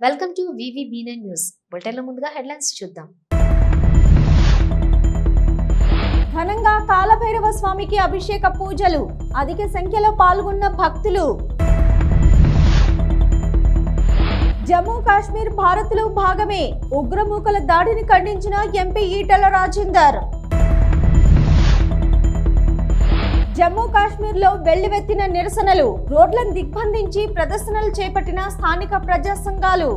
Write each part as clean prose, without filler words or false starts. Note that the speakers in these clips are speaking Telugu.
Welcome to VVB9 news. బులెటిన్ల ముందుగా హెడ్లైన్స్ చూద్దాం. ఘనంగా కాలభైరవ స్వామికి అభిషేక పూజలు, అధిక సంఖ్యలో పాల్గొన్న భక్తులు. జమ్మూ కాశ్మీర్ భారత్లో భాగమే, ఉగ్రమూకల దాడిని ఖండించిన ఎంపీ ఈటెల రాజేందర్. జమ్మూ కాశ్మీర్లో వెల్లువెత్తిన నిరసనలు, రోడ్లను దిగ్బంధించి ప్రదర్శనలు చేపట్టిన స్థానిక ప్రజా సంఘాలు.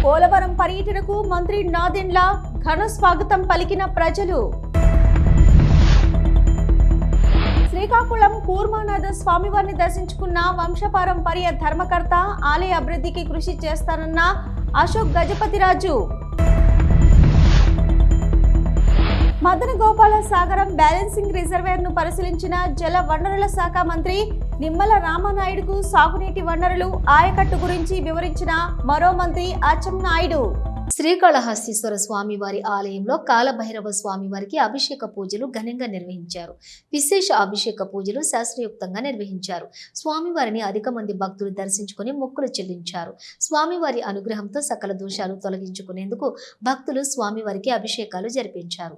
పోలవరం పర్యటనకు మంత్రి నాదెండ్ల ఘన స్వాగతం పలికిన ప్రజలు. శ్రీకాకుళం కూర్మానాథ స్వామివారిని దర్శించుకున్న వంశపారంపర్య ధర్మకర్త, ఆలయ అభివృద్ధికి కృషి చేస్తానన్న అశోక్ గజపతిరాజు. మదన గోపాల సాగరం బ్యాలెన్సింగ్ రిజర్వేర్ ను పరిశీలించిన జల వనరుల శాఖ మంత్రి నిమ్మల రామనాయుడుకు సాగునీటి వనరులు, ఆయకట్టు గురించి వివరించిన మరో మంత్రి అచ్చెన్నాయుడు. శ్రీకాళహస్తీశ్వర స్వామివారి ఆలయంలో కాలభైరవ స్వామివారికి అభిషేక పూజలు ఘనంగా నిర్వహించారు. విశేష అభిషేక పూజలు శాస్త్రయుక్తంగా నిర్వహించారు. స్వామివారిని అధిక మంది భక్తులు దర్శించుకుని మొక్కులు చెల్లించారు. స్వామివారి అనుగ్రహంతో సకల దోషాలు తొలగించుకునేందుకు భక్తులు స్వామివారికి అభిషేకాలు జరిపించారు.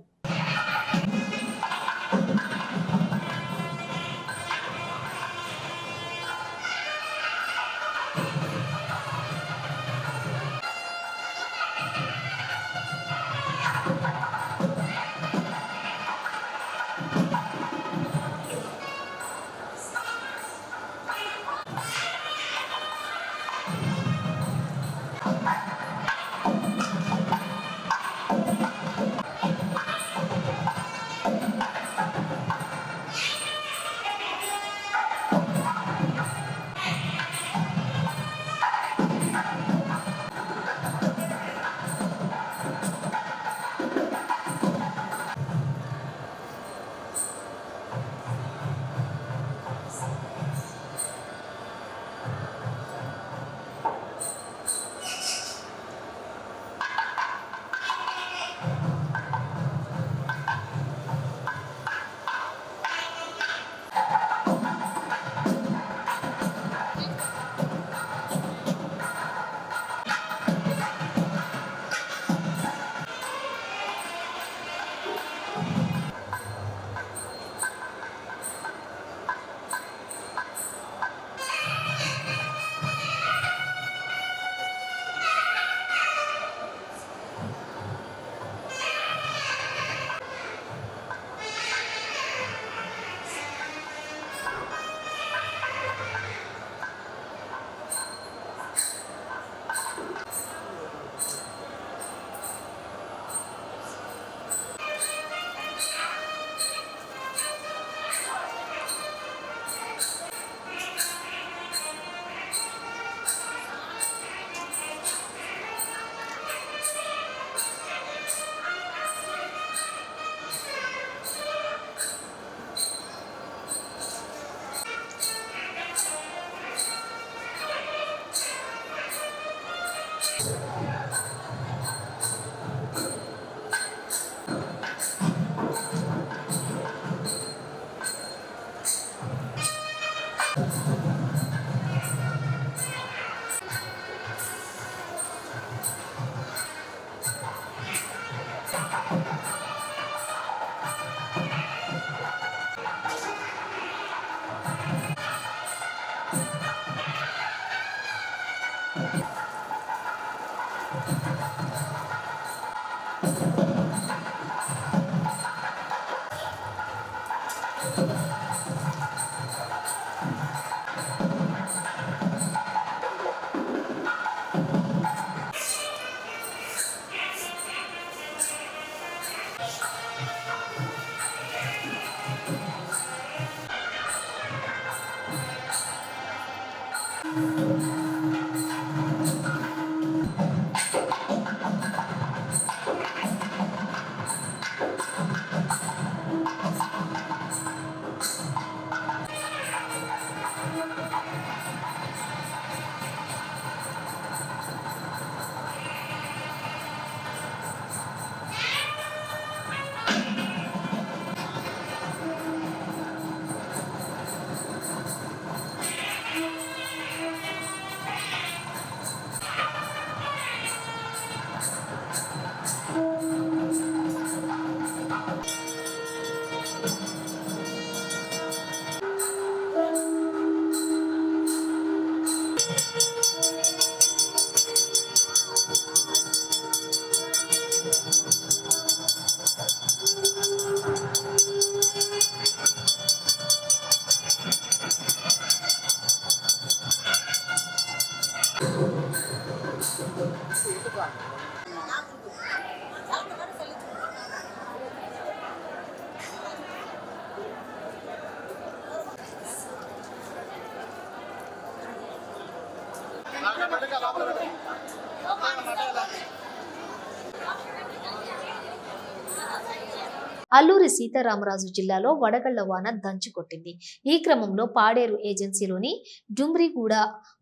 అల్లూరి సీతారామరాజు జిల్లాలో వడగళ్ల వాన దంచుకొట్టింది. ఈ క్రమంలో పాడేరు ఏజెన్సీలోని డుమ్రిగూడ,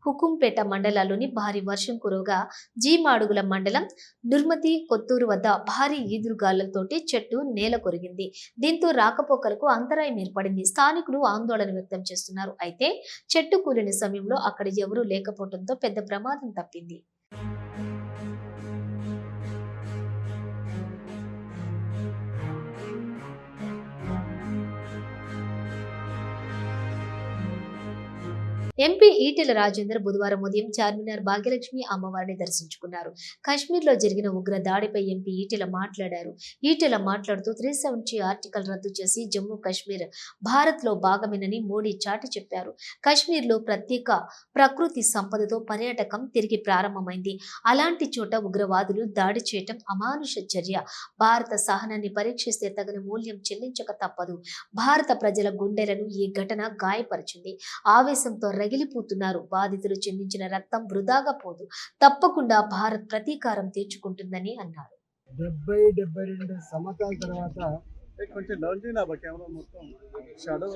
హుకుంపేట మండలాల్లోని భారీ వర్షం కురవగా జీమాడుగుల మండలం నుర్మతి కొత్తూరు వద్ద భారీ ఈదురుగాలులతోటి చెట్టు నేల కొరిగింది. దీంతో రాకపోకలకు అంతరాయం ఏర్పడింది. స్థానికులు ఆందోళన వ్యక్తం చేస్తున్నారు. అయితే చెట్టు కూలిన సమయంలో అక్కడ ఎవరూ లేకపోవడంతో పెద్ద ప్రమాదం తప్పింది. ఎంపీ ఈటెల రాజేందర్ బుధవారం ఉదయం చార్మినార్ భాగ్యలక్ష్మి అమ్మవారిని దర్శించుకున్నారు. కాశ్మీర్లో జరిగిన ఉగ్ర దాడిపై ఎంపీ ఈటెల మాట్లాడారు. ఈటెల మాట్లాడుతూ 370 ఆర్టికల్ రద్దు చేసి జమ్మూ కాశ్మీర్ భారత్లో భాగమేనని మోడీ చాటి చెప్పారు. కాశ్మీర్లో ప్రత్యేక ప్రకృతి సంపదతో పర్యాటకం తిరిగి ప్రారంభమైంది. అలాంటి చోట ఉగ్రవాదులు దాడి చేయటం అమానుష చర్య. భారత సహనాన్ని పరీక్షిస్తే తగిన మూల్యం చెల్లించక తప్పదు. భారత ప్రజల గుండెలను ఈ ఘటన గాయపరిచింది. ఆవేశంతో రగిలిపోతున్నారు. బాధితులు చెందించిన రక్తం వృధాగా పోదు. తప్పకుండా భారత్ ప్రతీకారం తీర్చుకుంటుందని అన్నారు. 70-72 సంవత్సరాల తర్వాత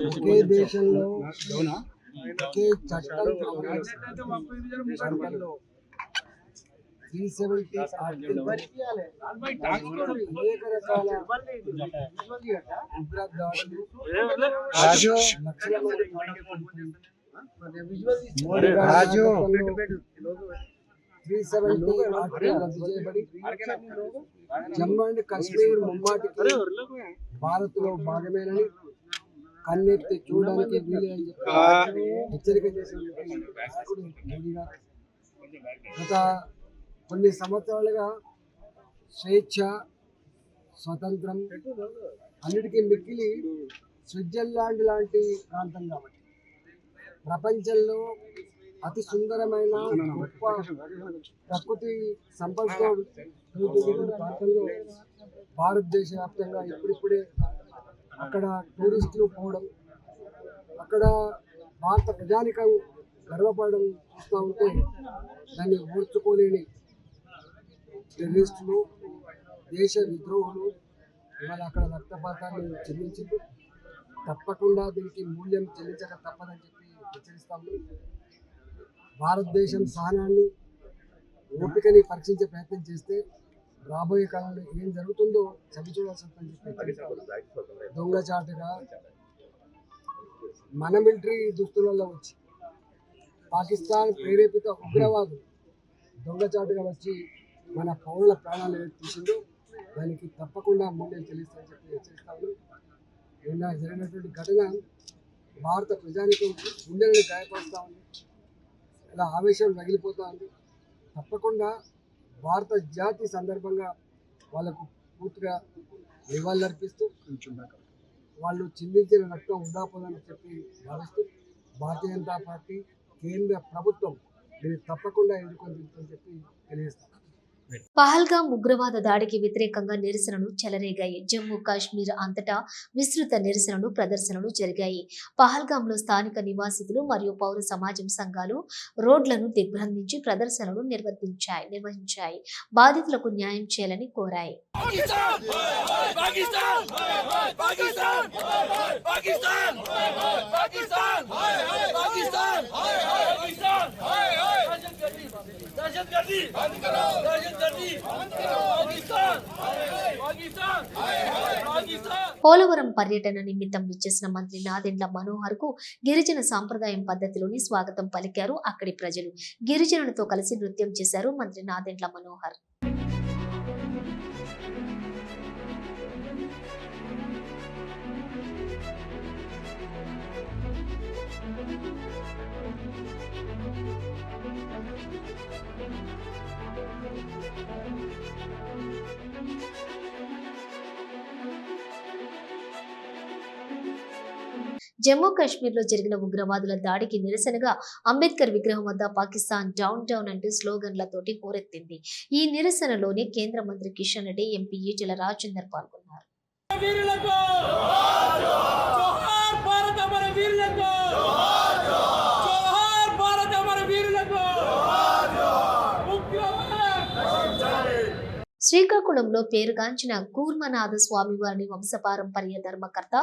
ఒకే దేశంలో ఒకే చట్టంలో 370 ఆర్టికల్ అనేక రకాల ఉగ్ర దాడులు, లక్షల మంది మోడీ గారి 370 ఆర్టికల్ రద్దు చేయబడి జమ్మూ అండ్ కాశ్మీర్ ముమ్మాటికి భారత్ లో భాగమేనని కన్నెత్తి చూడడానికి వీలేని చెప్పి హెచ్చరిక చేసిన మోడీ గారు గత కొన్ని సంవత్సరాలుగా స్వేచ్ఛ, స్వతంత్రం అన్నిటికీ మిక్కిలి స్విట్జర్లాండ్ లాంటి ప్రాంతం కాబట్టి ప్రపంచంలో అతి సుందరమైన గొప్ప ప్రకృతి సంపదతో ప్రాంతంలో భారతదేశ వ్యాప్తంగా ఇప్పుడిప్పుడే అక్కడ టూరిస్టులు పోవడం, అక్కడ భారత ప్రజానికం గర్వపడడం చూస్తూ ఉంటే దాన్ని ఓర్చుకోలేని టెర్రరిస్టులు, దేశ విద్రోహులు ఇవాళ అక్కడ రక్తపాతాన్ని చెల్లించింది. తప్పకుండా దీనికి మూల్యం చెల్లించక తప్పదని చెప్పి హెచ్చరిస్తాము. భారతదేశం సహనాన్ని, ఓపికని పరీక్షించే ప్రయత్నం చేస్తే రాబోయే కాలంలో ఏం జరుగుతుందో చవి చూడాల్సి ఉందని చెప్పి దొంగచాటుగా మన మిలిటరీ దుస్తులలో వచ్చి పాకిస్తాన్ ప్రేరేపిత ఉగ్రవాదులు దొంగచాటుగా వచ్చి మన పౌరుల ప్రాణాలు తీసిందో దానికి తప్పకుండా మూల్యం చెల్లిస్తామని చెప్పి హెచ్చరిస్తాము. నిన్న జరిగినటువంటి ఘటన భారత ప్రజానికం గుండెలను గాయపరుస్తూ ఉంది, ఇలా ఆవేశం రగిలిపోతూ ఉంది. తప్పకుండా భారత జాతి సందర్భంగా వాళ్ళకు పూర్తిగా నివాళులర్పిస్తూ వాళ్ళు చిందించిన రక్తం వృధా పోదని చెప్పి భావిస్తూ భారతీయ జనతా పార్టీ కేంద్ర ప్రభుత్వం దీన్ని తప్పకుండా ఎదుర్కొని చెప్పి తెలియజేస్తాం. పహల్గామ్ ఉగ్రవాద దాడికి వ్యతిరేకంగా నిరసనలు చెలరేగాయి. జమ్మూ కాశ్మీర్ అంతటా విస్తృత నిరసనలు, ప్రదర్శనలు జరిగాయి. పహల్గాంలో స్థానిక నివాసితులు మరియు పౌర సమాజం సంఘాలు రోడ్లను దిగ్బంధించి ప్రదర్శనలు నిర్వహించాయి. బాధితులకు న్యాయం చేయాలని కోరాయి. పోలవరం పర్యటన నిమిత్తం విచ్చేసిన మంత్రి నాదెండ్ల మనోహర్ కు గిరిజన సాంప్రదాయం పద్ధతిలోని స్వాగతం పలికారు అక్కడి ప్రజలు. గిరిజనులతో కలిసి నృత్యం చేశారు మంత్రి నాదెండ్ల మనోహర్. జమ్మూ కాశ్మీర్లో జరిగిన ఉగ్రవాదుల దాడికి నిరసనగా అంబేద్కర్ విగ్రహం వద్ద పాకిస్తాన్ డౌన్ డౌన్ అంటూ స్లోగన్లతోటి హోరెత్తింది. ఈ నిరసనలోనే కేంద్ర మంత్రి కిషన్ రెడ్డి, ఎంపీ ఈటెల రాజేందర్ పాల్గొన్నారు. శ్రీకాకుళంలో పేరుగాంచిన కూర్మనాథ స్వామివారిని వంశపారంపర్య ధర్మకర్త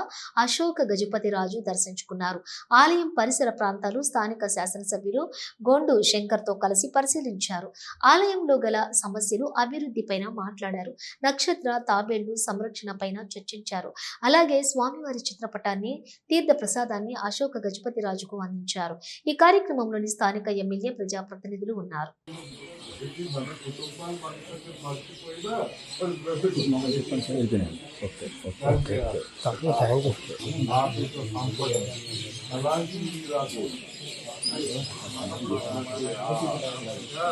అశోక గజపతిరాజు దర్శించుకున్నారు. ఆలయం పరిసర ప్రాంతాలు స్థానిక శాసనసభ్యులు గోండు శంకర్తో కలిసి పరిశీలించారు. ఆలయంలో గల సమస్యలు, అభివృద్ధిపైన మాట్లాడారు. నక్షత్ర తాబేళ్లు సంరక్షణ పైన చర్చించారు. అలాగే స్వామివారి చిత్రపటాన్ని, తీర్థ ప్రసాదాన్ని అశోక గజపతిరాజుకు అందించారు. ఈ కార్యక్రమంలోని స్థానిక ఎమ్మెల్యే, ప్రజాప్రతినిధులు ఉన్నారు.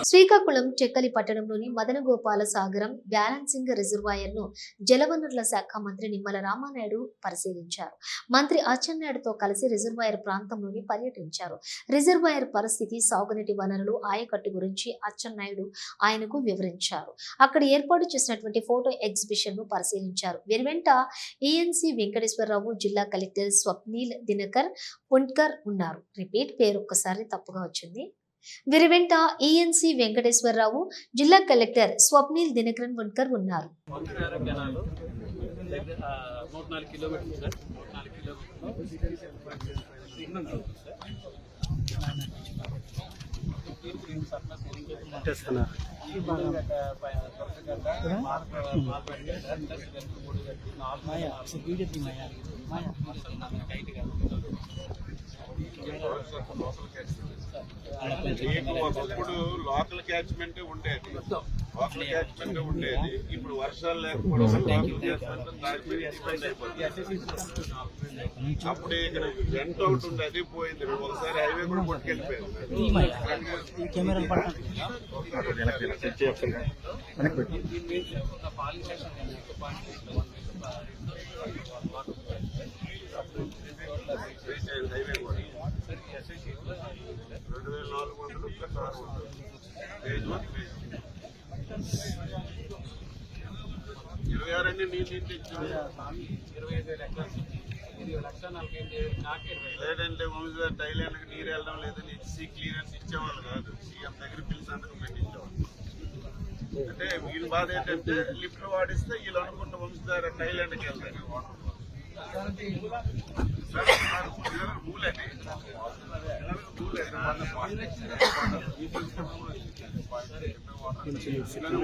శ్రీకాకుళం చెక్కలి పట్టణంలోని మదనగోపాల సాగరం బ్యాలెన్సింగ్ రిజర్వాయర్ ను జలవనరుల శాఖ మంత్రి నిమ్మల రామానాయుడు పరిశీలించారు. మంత్రి అచ్చెన్నాయుడుతో కలిసి రిజర్వాయర్ ప్రాంతంలోని పర్యటించారు. రిజర్వాయర్ పరిస్థితి, సాగునీటి వనరులు, ఆయకట్టు గురించి అచ్చెన్నాయుడు ఆయనకు వివరించారు. అక్కడ ఏర్పాటు చేసినటువంటి ఫోటో ఎగ్జిబిషన్ ను పరిశీలించారు. వీరి వెంట ఈఎన్సీ వెంకటేశ్వరరావు, జిల్లా కలెక్టర్ స్వప్నీల్ దినకర్ పుంట్కర్ ఉన్నారు. రిపీట్ పేరు ఒక్కసారి తప్పుగా వచ్చింది. వీరి వెంట ఈఎన్సీ వెంకటేశ్వరరావు, జిల్లా కలెక్టర్ స్వప్నీల్ దినకరన్ పుంట్కర్ ఉన్నారు. ఒకప్పుడు లోకల్ క్యాచ్మెంట్ ఉండేది, ఇప్పుడు వర్షాలు లేకపోవడం అప్పుడు ఇక్కడ జంట ఒకటి ఉండేది, పోయింది. ఒకసారి హైవే కూడా కొట్టుకెళ్ళిపోయింది. హైవే కూడా 2400 ప్లస్ 600 ఫేజ్ 1 ఫేజ్ 26 అన్ని నీళ్ళు ఇచ్చారు. 25,000 ఎకరాలు లేదంటే వంశ థైలాండ్కి నీరు వెళ్ళడం లేదని హెచ్సి క్లియరెన్స్ ఇచ్చేవాళ్ళు కాదు. సీఎం దగ్గర పిలిచి సంతకం పెట్టించేవాళ్ళు. అంటే వీళ్ళ బాధ ఏంటంటే లిఫ్ట్ వాడిస్తే వీళ్ళు అనుకుంటే వంశధార థైలాండ్కి వెళ్తారు.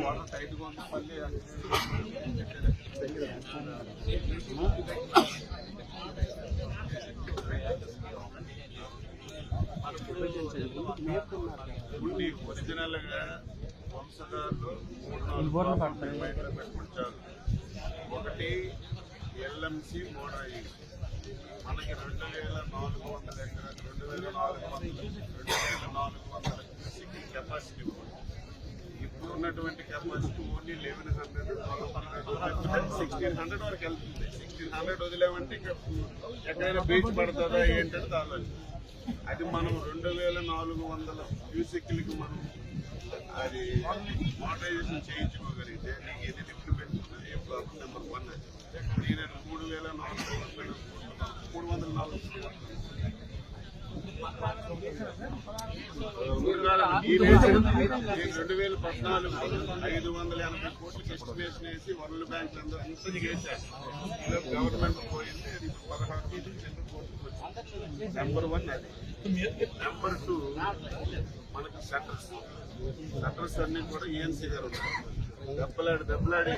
వాటర్ టైట్గా ఉంది. మళ్ళీ ఉండి ఒరిజినల్ గా వంశధారులు 3-4 బయట పెట్టుకుంటారు. ఒకటి ఎల్ఎంసి మోడాయి మనకి 2,400 ఎకరాలు, 2,400 కెపాసిటీ. ఇప్పుడు ఉన్నటువంటి కెపాసిటీ ఓన్లీ 1,100, 1,600 వరకు వెళ్తుంది. 1,600 వదిలేమంటే ఎక్కడైనా బీచ్ పడుతుందా ఏంటంటే ఆలోచన. అది మనం 2,400 క్యూసెక్లకి మనం అది మోటరైజేషన్ చేయించుకోగలిగితే నీకు ఏది లిఫ్ట్ పెట్టుకున్నది ఏ ప్రాబ్లం. నెంబర్ 1 అది. నేను 3,400 2014 580 కోట్లకి ఎస్టిమేషన్ వేసి వరల్డ్ బ్యాంక్ అంతా చేశారు. గవర్నమెంట్ పోయింది. 16 కోట్లకి వచ్చింది. నెంబర్ 1 అది. నెంబర్ 2 మనకి షట్టర్స్ అన్ని కూడా ఈఎన్సీ గారు ఉన్నారు. దెబ్బలాడి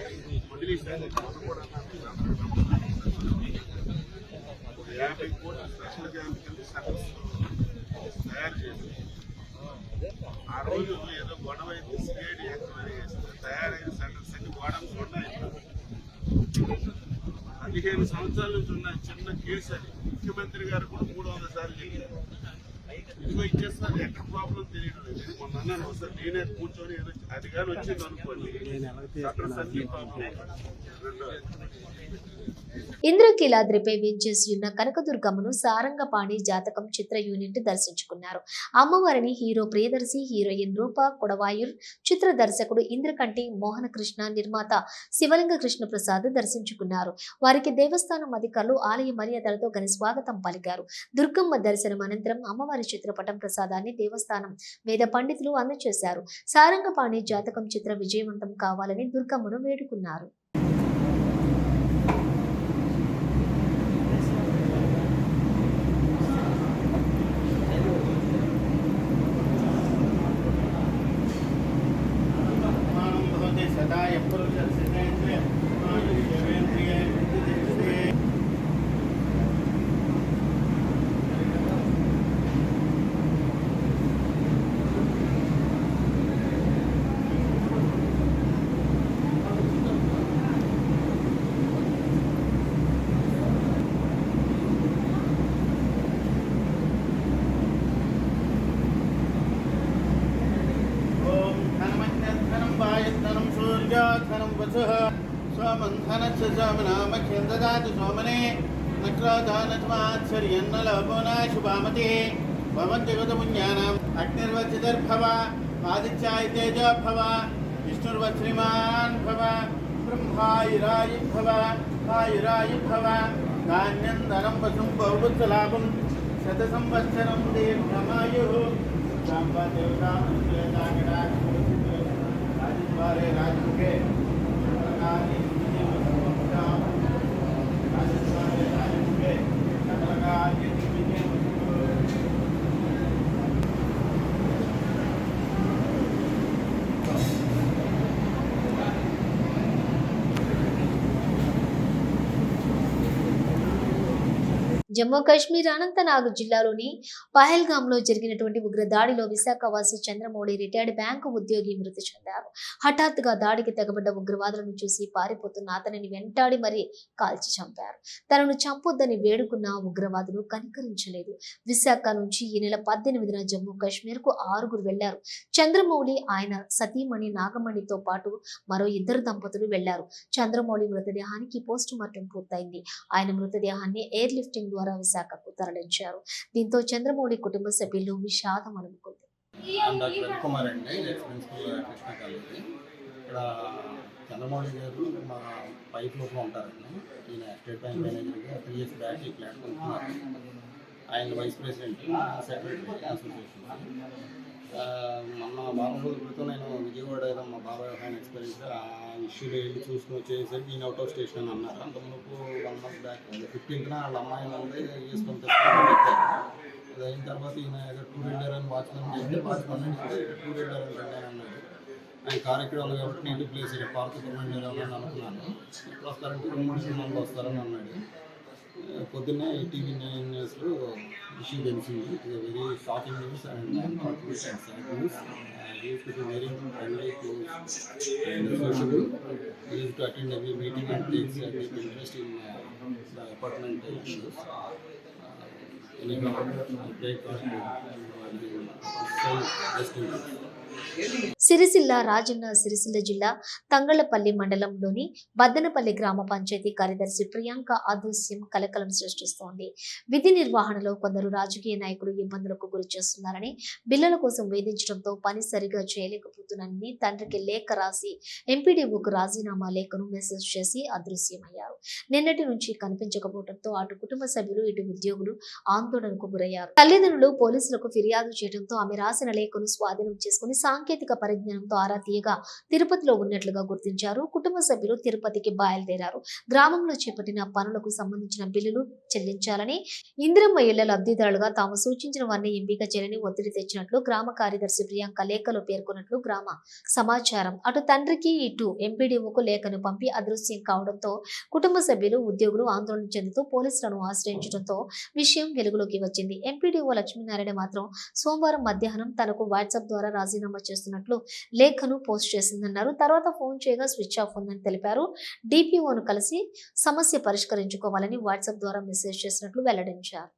వదిలేసారు. 50 కోట్ల స్పెషల్ క్యాంప్ కింద షట్టర్స్ తయారు చేసి ఆ రోజు ఏదో గొడవ అయితే సిఐడి ఎంక్వైరీ చేస్తే తయారైన షట్టర్స్ అన్ని గోడౌన్స్ ఉన్నాయి. 15 సంవత్సరాల నుంచి ఉన్న చిన్న కేసు అది. ముఖ్యమంత్రి గారు కూడా 300 సార్లు చెప్పారు. ఇదిగో ఇచ్చేస్తున్నారు, ఎక్కడ ప్రాబ్లం తెలియడం లేదు. మొన్న అన్నాను ఒకసారి నేనే కూర్చొని ఏదో అది కానీ వచ్చింది అనుకోండి, అక్కడ సర్జీ ప్రాబ్లం. ఇంద్రకీలాద్రిపై వేంచేసి ఉన్న కనకదుర్గమ్మను సారంగపాణి జాతకం చిత్ర యూనిట్ దర్శించుకున్నారు. అమ్మవారిని హీరో ప్రియదర్శి, హీరోయిన్ రూప కొడవాయూర్, చిత్ర దర్శకుడు ఇంద్రకంటి మోహనకృష్ణ, నిర్మాత శివలింగ కృష్ణ ప్రసాద్ దర్శించుకున్నారు. వారికి దేవస్థానం అధికారులు ఆలయ మర్యాదలతో ఘన స్వాగతం పలికారు. దుర్గమ్మ దర్శనం అనంతరం అమ్మవారి చిత్రపటం ప్రసాదాన్ని దేవస్థానం వేద పండితులు అందజేశారు. సారంగపాణి జాతకం చిత్ర విజయవంతం కావాలని దుర్గమ్మను వేడుకున్నారు. सोमन्थनक्षमनामख्यन्ददातु सोमने नक्रोधानत्मात्सर्यन्नलोपोनाशुभामते भवन्तिगतपुण्यानाम् अग्निर्वच्चितर्भव आदित्यायतेजो भव विष्णुर्वश्रीमान् भव ब्रह्मायुरायुर्भव आयुरायुर्भव धान्यं धनं पशुं बहुपुत्रलाभं शतसंवत्सरं दीर्घमायुः देवतां राजद्वारे राजमुखे జమ్మూ కాశ్మీర్ అనంతనాగ్ జిల్లాలోని పహల్గాంలో జరిగినటువంటి ఉగ్ర దాడిలో విశాఖవాసి చంద్రమౌళి రిటైర్డ్ బ్యాంకు ఉద్యోగి మృతి చెందారు. హఠాత్తుగా దాడికి తెగబడ్డ ఉగ్రవాదులను చూసి పారిపోతున్న అతనిని వెంటాడి మరీ కాల్చి చంపారు. తనను చంపొద్దని వేడుకున్న ఉగ్రవాదులు కనికరించలేదు. విశాఖ నుంచి ఈ నెల 18న జమ్మూ కాశ్మీర్ కు 6 వెళ్లారు. చంద్రమౌళి, ఆయన సతీమణి నాగమణితో పాటు మరో 2 దంపతులు వెళ్లారు. చంద్రమౌళి మృతదేహానికి పోస్ట్ మార్టం పూర్తయింది. ఆయన మృతదేహాన్ని ఎయిర్ లిఫ్టింగ్ ద్వారా విశాఖకు తరలించారు. దీంతో చంద్రమౌళి కుటుంబ సభ్యులు విషాదం అనుకుంది. డాక్టర్ రవికుమార్ అండి, ఎక్స్ ప్రిన్సిపల్ కృష్ణ కాలేజీ. ఇక్కడ చంద్రమౌళి గారు మా పైప్ లోపల ఉంటారండి. ఈయన స్టేట్ బ్యాంక్ మేనేజర్గా 3 years బ్యాక్ ఈ ఫ్లాట్ కొనుక్కున్నారు. ఆయన వైస్ ప్రెసిడెంట్, సెక్రటరీ అసోసియేషన్. మొన్న వారం రోజుల క్రితం నేను విజయవాడ మా బాబాయ్ ఆయన ఎక్స్పీరియన్స్గా ఆ ఇష్యూలో వెళ్ళి చూసుకుని వచ్చేసరికి ఈయన అవుట్ ఆఫ్ స్టేషన్ అని అన్నారు. అంతకుముందు 1 month బ్యాక్ 15th వాళ్ళ అమ్మాయి ఉంది వేసుకొని తెచ్చుకొని పెట్టారు. అది అయిన తర్వాత ఈయన టూర్ వెళ్ళారని వాచ్మెన్ చేస్తే వాచ్మెన్ అడిగితే టూర్ వెళ్ళారని అన్నాడు. ఆయన కార్ ఎక్కడ ఉంది కాబట్టి నేను ప్లేస్ ఇక్కడ పార్కుపురం వెళ్ళాలని అనుకున్నాను. ఇప్పుడు వస్తారంటే 2-3 మంది వస్తారని అన్నాడు. పొద్దున్నే టీవీ 9 న్యూస్లో ఇష్యూ తెలిసింది. It is very shocking news and not sad news. He used to be very friendly, close and sociable. He used to attend every meeting and takes a deep interest in the apartment issues. Anyhow, I pray God to rest in peace. Sircilla Rajanna Sircilla జిల్లా తంగళ్లపల్లి మండలంలోని బద్దనపల్లి గ్రామ పంచాయతీ కార్యదర్శి ప్రియాంక అదృశ్యం కలకలం సృష్టిస్తోంది. విధి నిర్వహణలో కొందరు రాజకీయ నాయకులు ఇబ్బందులకు గురి చేస్తున్నారని, బిల్లుల కోసం వేధించడంతో పని సరిగా చేయలేకపోతున్నానని తండ్రికి లేఖ రాసి ఎంపీడీఓకు రాజీనామా లేఖను మెసేజ్ చేసి అదృశ్యమయ్యారు. నిన్నటి నుంచి కనిపించకపోవడంతో అటు కుటుంబ సభ్యులు ఇటు ఉద్యోగులు ఆందోళనకు గురయ్యారు. తల్లిదండ్రులు పోలీసులకు ఫిర్యాదు చేయడంతో ఆమె రాసిన లేఖను స్వాధీనం చేసుకుని సాంకేతిక పరిజ్ఞానంతో ఆరా తీయగా తిరుపతిలో ఉన్నట్లుగా గుర్తించారు. కుటుంబ సభ్యులు తిరుపతికి బయలుదేరారు. గ్రామంలో చేపట్టిన పనులకు సంబంధించిన బిల్లులు చెల్లించాలని, ఇందిరమ్మ ఇళ్ల లబ్ధిదారులుగా తాము సూచించిన వారిని ఎంపిక చేయాలని ఒత్తిడి తెచ్చినట్లు గ్రామ కార్యదర్శి ప్రియాంక లేఖలో పేర్కొన్నట్లు గ్రామ సమాచారం. అటు తండ్రికి ఇటు ఎంపీడీఓకు లేఖను పంపి అదృశ్యం కావడంతో కుటుంబ సభ్యులు ఉద్యోగులు ఆందోళన చెందుతూ పోలీసులను ఆశ్రయించడంతో విషయం వెలుగులోకి వచ్చింది. ఎంపీడీఓ లక్ష్మీనారాయణ మాత్రం సోమవారం మధ్యాహ్నం తనకు వాట్సాప్ ద్వారా రాజీనామా చేస్తున్నట్లు లేఖను పోస్ట్ చేసిందన్నారు. తర్వాత ఫోన్ చేయగా స్విచ్ ఆఫ్ ఉందని తెలిపారు. డిపిఓను కలిసి సమస్య పరిష్కరించుకోవాలని వాట్సాప్ ద్వారా మెసేజ్ చేసినట్లు వెల్లడించారు.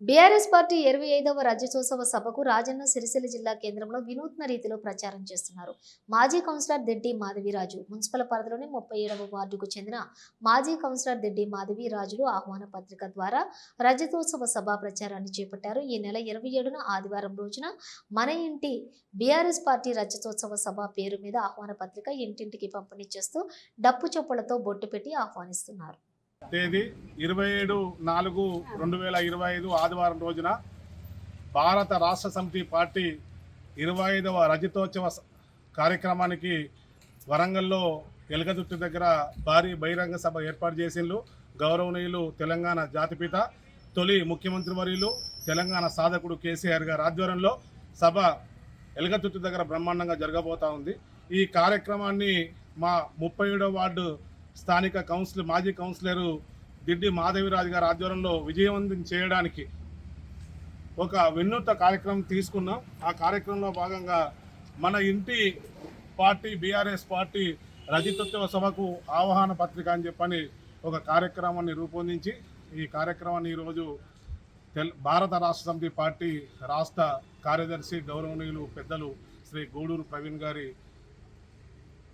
బీఆర్ఎస్ పార్టీ 25వ రాజ్యోత్సవ సభకు రాజన్న సిరిసిల్ల జిల్లా కేంద్రంలో వినూత్న రీతిలో ప్రచారం చేస్తున్నారు. మాజీ కౌన్సిలర్ దెడ్డి మాధవిరాజు మున్సిపల్ పరిధిలోని 37వ వార్డుకు చెందిన మాజీ కౌన్సిలర్ దెడ్డి మాధవిరాజులు ఆహ్వాన పత్రిక ద్వారా రాజ్యోత్సవ సభ ప్రచారాన్ని చేపట్టారు. ఈ నెల 27న ఆదివారం రోజున మన ఇంటి బీఆర్ఎస్ పార్టీ రాజ్యోత్సవ సభ పేరు మీద ఆహ్వాన పత్రిక ఇంటింటికి పంపిణీ చేస్తూ డప్పు చప్పులతో బొట్టు పెట్టి ఆహ్వానిస్తున్నారు. తేదీ 27/4/2025 ఆదివారం రోజున భారత రాష్ట్ర సమితి పార్టీ 25వ రజతోత్సవ కార్యక్రమానికి వరంగల్లో ఎలగదుర్తి దగ్గర భారీ బహిరంగ సభ ఏర్పాటు చేసిండ్రు. గౌరవనీయులు తెలంగాణ జాతిపిత తొలి ముఖ్యమంత్రి వర్యులు తెలంగాణ సాధకుడు కేసీఆర్ గారి ఆధ్వర్యంలో సభ ఎలగదుర్తి దగ్గర బ్రహ్మాండంగా జరగబోతా ఉంది. ఈ కార్యక్రమాన్ని మా 37వ వార్డు స్థానిక మాజీ కౌన్సిలరు దిడ్డి మాధవిరాజు గారి ఆధ్వర్యంలో విజయవంతం చేయడానికి ఒక వినూత్న కార్యక్రమం తీసుకున్నాం. ఆ కార్యక్రమంలో భాగంగా మన ఇంటి పార్టీ బీఆర్ఎస్ పార్టీ రజతోత్సవ సభకు ఆహ్వాన పత్రిక అని చెప్పని ఒక కార్యక్రమాన్ని రూపొందించి ఈ కార్యక్రమాన్ని ఈరోజు భారత రాష్ట్ర సమితి పార్టీ రాష్ట్ర కార్యదర్శి గౌరవనీయులు పెద్దలు శ్రీ గూడూరు ప్రవీణ్ గారి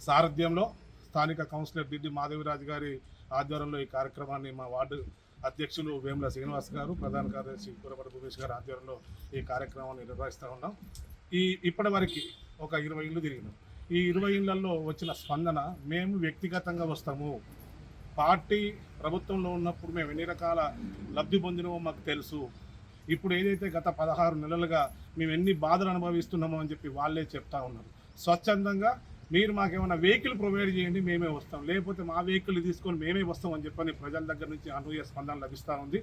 సారథ్యంలో స్థానిక కౌన్సిలర్ దిడ్డి మాధవిరాజు గారి ఆధ్వర్యంలో ఈ కార్యక్రమాన్ని మా వార్డు అధ్యక్షులు వేముల శ్రీనివాస్ గారు, ప్రధాన కార్యదర్శి కూరపడి భూమేష్ గారి ఆధ్వర్యంలో ఈ కార్యక్రమాన్ని నిర్వహిస్తూ ఉన్నాం. ఇప్పటి వరకు ఒక 20 ఇళ్ళు తిరిగినాం. ఈ 20 ఇళ్లలో వచ్చిన స్పందన మేము వ్యక్తిగతంగా వస్తాము, పార్టీ ప్రభుత్వంలో ఉన్నప్పుడు మేము ఎన్ని రకాల లబ్ధి పొందినమో మాకు తెలుసు, ఇప్పుడు ఏదైతే గత 16 నెలలుగా మేము ఎన్ని బాధలు అనుభవిస్తున్నామో అని చెప్పి వాళ్ళే చెప్తా ఉన్నారు. స్వచ్ఛందంగా మీరు మాకేమైనా వెహికల్ ప్రొవైడ్ చేయండి, మేమే వస్తాం, లేకపోతే మా వెహికల్ తీసుకొని మేమే వస్తాం అని చెప్పని ప్రజల దగ్గర నుంచి అనూహ్య స్పందన లభిస్తూ ఉంది.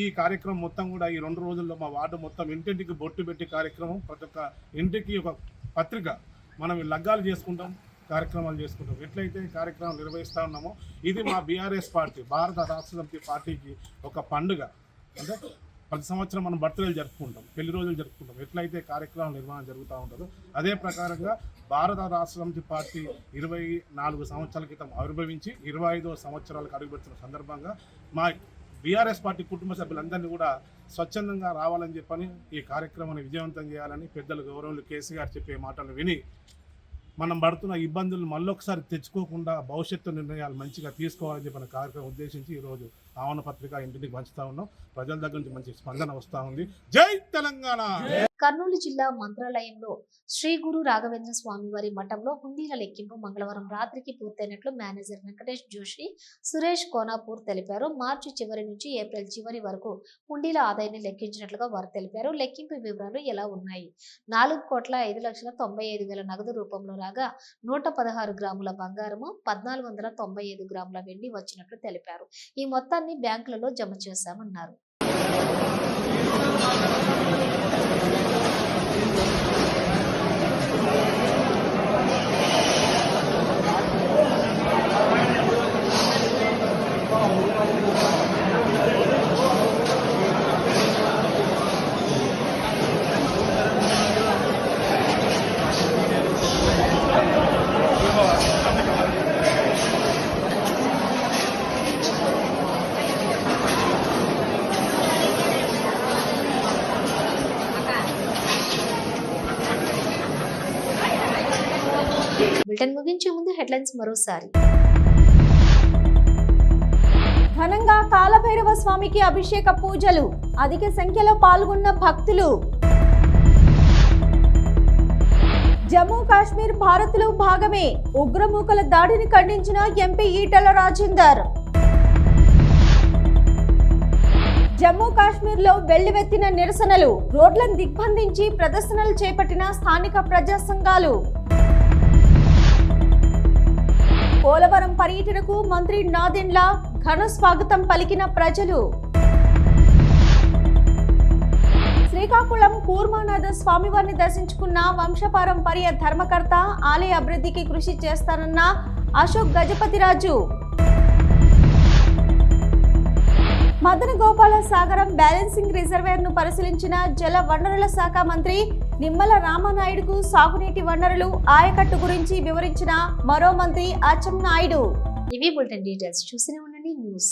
ఈ కార్యక్రమం మొత్తం కూడా ఈ 2 రోజుల్లో మా వార్డు మొత్తం ఇంటింటికి బొట్టు పెట్టి కార్యక్రమం, ప్రతి ఒక్క ఇంటికి ఒక పత్రిక మనం లగ్గాలు చేసుకుంటాం, కార్యక్రమాలు చేసుకుంటాం. ఎట్లయితే కార్యక్రమం నిర్వహిస్తూ ఉన్నామో ఇది మా బీఆర్ఎస్ పార్టీ భారత రాష్ట్ర సమితి పార్టీకి ఒక పండుగ. అంటే ప్రతి సంవత్సరం మనం బర్త్డేలు జరుపుకుంటాం, పెళ్లి రోజులు జరుపుకుంటాం. ఎట్లయితే కార్యక్రమం నిర్వహణ జరుగుతూ ఉంటుందో అదే ప్రకారంగా భారత రాష్ట్ర సమితి పార్టీ 24 సంవత్సరాల క్రితం ఆవిర్భవించి 25వ సంవత్సరాలకు అడుగుపెడుతున్న సందర్భంగా మా బీఆర్ఎస్ పార్టీ కుటుంబ సభ్యులందరినీ కూడా స్వచ్ఛందంగా రావాలని చెప్పని ఈ కార్యక్రమాన్ని విజయవంతం చేయాలని పెద్దలు గౌరవులు కేసీఆర్ చెప్పే మాటలు విని మనం పడుతున్న ఇబ్బందులను మళ్ళొకసారి తెచ్చుకోకుండా భవిష్యత్తు నిర్ణయాలు మంచిగా తీసుకోవాలని చెప్పిన కార్యక్రమం ఉద్దేశించి ఈరోజు ఆహ్వాన పత్రిక ఇంటికి పంచుతా ఉన్నాం. ప్రజల దగ్గర నుంచి మంచి స్పందన వస్తూ ఉంది. జై తెలంగాణ. కర్నూలు జిల్లా మంత్రాలయంలో శ్రీ గురు రాఘవేంద్ర స్వామి వారి మఠంలో హుండీల లెక్కింపు మంగళవారం రాత్రికి పూర్తయినట్లు మేనేజర్ వెంకటేష్ జోషి, సురేష్ కోనాపూర్ తెలిపారు. మార్చి చివరి నుంచి ఏప్రిల్ చివరి వరకు హుండీల ఆదాయాన్ని లెక్కించినట్లుగా వారు తెలిపారు. లెక్కింపు వివరాలు ఎలా ఉన్నాయి? 4,05,95,000 నగదు రూపంలో రాగా 116 గ్రాముల బంగారము, 1,495 గ్రాముల వెండి వచ్చినట్లు తెలిపారు. ఈ మొత్తాన్ని బ్యాంకులలో జమ చేశామన్నారు. బులెటిన్ ముగించే ముందు హెడ్లైన్స్ మరోసారి. ఘనంగా కాలభైరవ స్వామికి అభిషేక పూజలు, అధిక సంఖ్యలో పాల్గొన్న భక్తులు. జమ్మూ కాశ్మీర్ భారత్లో భాగమే, ఉగ్రమూకల దాడిని ఖండించిన ఎంపీ ఈటెల రాజేందర్. జమ్మూ కాశ్మీర్లో వెల్లువెత్తిన నిరసనలు, రోడ్లను దిగ్బంధించి ప్రదర్శనలు చేపట్టిన స్థానిక ప్రజా సంఘాలు. పోలవరం పర్యటనకు మంత్రి నాదెండ్ల ఘన స్వాగతం పలికిన ప్రజలు. శ్రీకాకుళం కూర్మానాథ స్వామివారిని దర్శించుకున్న వంశపారంపర్య ధర్మకర్త, ఆలయ అభివృద్ధికి కృషి చేస్తానన్న అశోక్ గజపతిరాజు. మదన గోపాల సాగరం బ్యాలెన్సింగ్ రిజర్వేర్ ను పరిశీలించిన జల వనరుల శాఖ మంత్రి నిమ్మల రామనాయుడుకు సాగునీటి వనరులు, ఆయకట్టు గురించి వివరించిన మరో మంత్రి అచ్చెన్నాయుడు. ఇవి బులెటిన్ డీటెయిల్స్. చూస్తూనే ఉండండి న్యూస్.